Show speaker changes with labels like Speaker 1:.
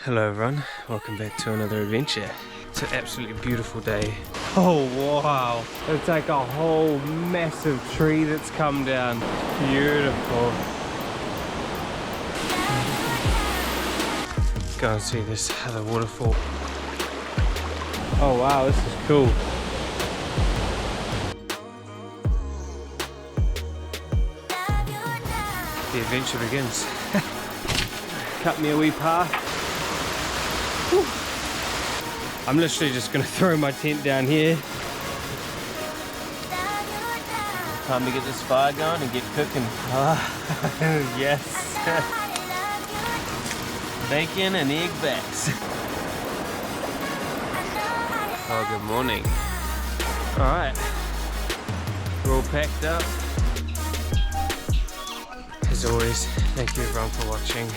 Speaker 1: Hello everyone, welcome back to another adventure. It's an absolutely beautiful day. Oh wow, it's like a whole massive tree that's come down. Beautiful. Go and see this other waterfall. Oh wow, this is cool. The adventure begins. Cut me a wee path. Whew. I'm literally just gonna throw my tent down here. Time to get this fire going and get cooking. Yes. Bacon and egg bats. Oh, good morning. Alright, we're all packed up. As always, thank you everyone for watching.